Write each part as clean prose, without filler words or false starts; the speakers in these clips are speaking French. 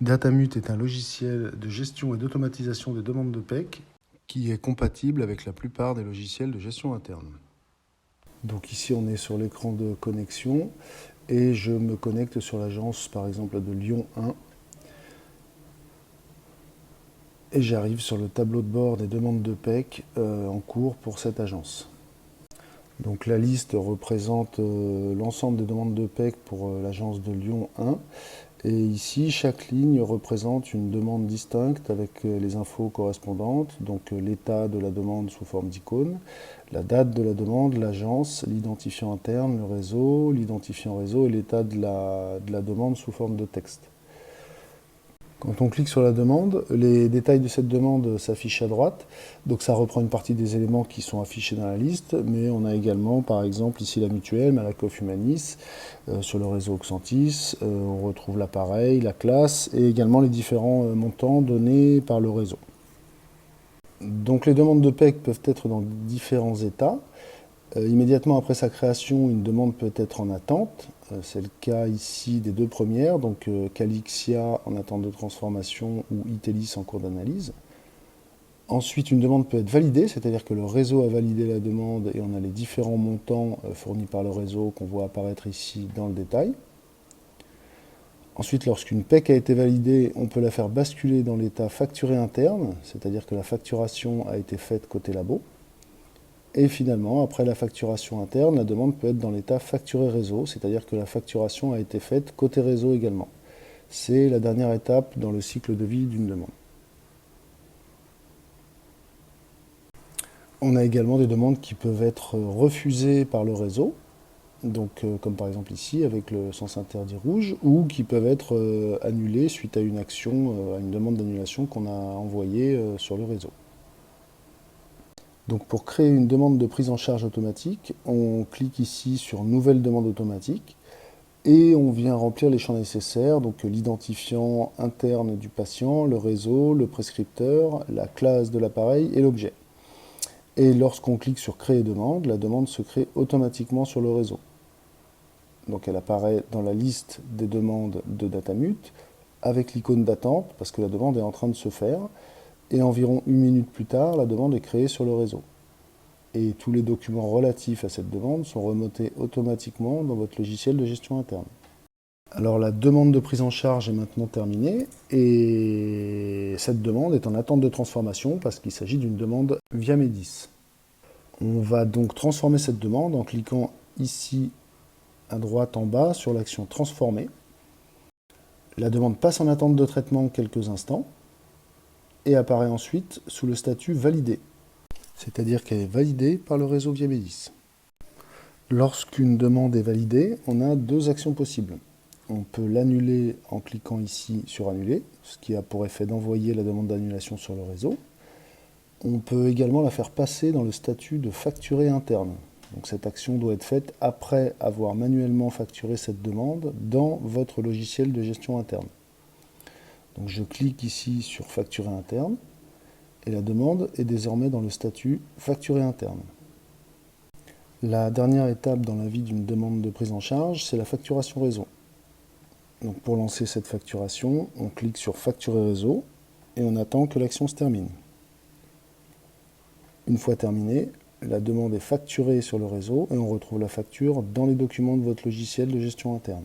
Datamut est un logiciel de gestion et d'automatisation des demandes de PEC qui est compatible avec la plupart des logiciels de gestion interne. Donc ici, on est sur l'écran de connexion et je me connecte sur l'agence, par exemple, de Lyon 1. Et j'arrive sur le tableau de bord des demandes de PEC en cours pour cette agence. Donc la liste représente l'ensemble des demandes de PEC pour l'agence de Lyon 1. Et ici, chaque ligne représente une demande distincte avec les infos correspondantes, donc l'état de la demande sous forme d'icône, la date de la demande, l'agence, l'identifiant interne, le réseau, l'identifiant réseau et l'état de la demande sous forme de texte. Quand on clique sur la demande, les détails de cette demande s'affichent à droite. Donc ça reprend une partie des éléments qui sont affichés dans la liste, mais on a également, par exemple, ici la mutuelle, Malakoff Humanis, sur le réseau Oxentis, on retrouve l'appareil, la classe, et également les différents montants donnés par le réseau. Donc les demandes de PEC peuvent être dans différents états. Immédiatement après sa création, une demande peut être en attente. C'est le cas ici des deux premières, donc Calixia en attente de transformation ou Itelis en cours d'analyse. Ensuite, une demande peut être validée, c'est-à-dire que le réseau a validé la demande et on a les différents montants fournis par le réseau qu'on voit apparaître ici dans le détail. Ensuite, lorsqu'une PEC a été validée, on peut la faire basculer dans l'état facturé interne, c'est-à-dire que la facturation a été faite côté labo. Et finalement, après la facturation interne, la demande peut être dans l'état facturé réseau, c'est-à-dire que la facturation a été faite côté réseau également. C'est la dernière étape dans le cycle de vie d'une demande. On a également des demandes qui peuvent être refusées par le réseau, donc, comme par exemple ici avec le sens interdit rouge, ou qui peuvent être annulées suite à une action, à une demande d'annulation qu'on a envoyée sur le réseau. Donc pour créer une demande de prise en charge automatique, on clique ici sur Nouvelle demande automatique et on vient remplir les champs nécessaires, donc l'identifiant interne du patient, le réseau, le prescripteur, la classe de l'appareil et l'objet. Et lorsqu'on clique sur Créer demande, la demande se crée automatiquement sur le réseau. Donc elle apparaît dans la liste des demandes de Datamut avec l'icône d'attente parce que la demande est en train de se faire. Et environ 1 minute plus tard, la demande est créée sur le réseau. Et tous les documents relatifs à cette demande sont remontés automatiquement dans votre logiciel de gestion interne. Alors la demande de prise en charge est maintenant terminée et cette demande est en attente de transformation parce qu'il s'agit d'une demande via Medis. On va donc transformer cette demande en cliquant ici à droite en bas sur l'action Transformer. La demande passe en attente de traitement quelques instants et apparaît ensuite sous le statut validé, c'est-à-dire qu'elle est validée par le réseau via Medis. Lorsqu'une demande est validée, on a deux actions possibles. On peut l'annuler en cliquant ici sur Annuler, ce qui a pour effet d'envoyer la demande d'annulation sur le réseau. On peut également la faire passer dans le statut de facturé interne. Donc cette action doit être faite après avoir manuellement facturé cette demande dans votre logiciel de gestion interne. Donc je clique ici sur Facturer interne et la demande est désormais dans le statut Facturer interne. La dernière étape dans la vie d'une demande de prise en charge, c'est la facturation réseau. Donc pour lancer cette facturation, on clique sur Facturer réseau et on attend que l'action se termine. Une fois terminée, la demande est facturée sur le réseau et on retrouve la facture dans les documents de votre logiciel de gestion interne.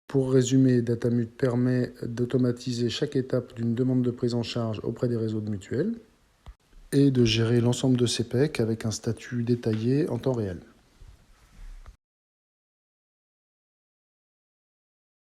Pour résumer, Datamut permet d'automatiser chaque étape d'une demande de prise en charge auprès des réseaux de mutuelles et de gérer l'ensemble de ces PEC avec un statut détaillé en temps réel.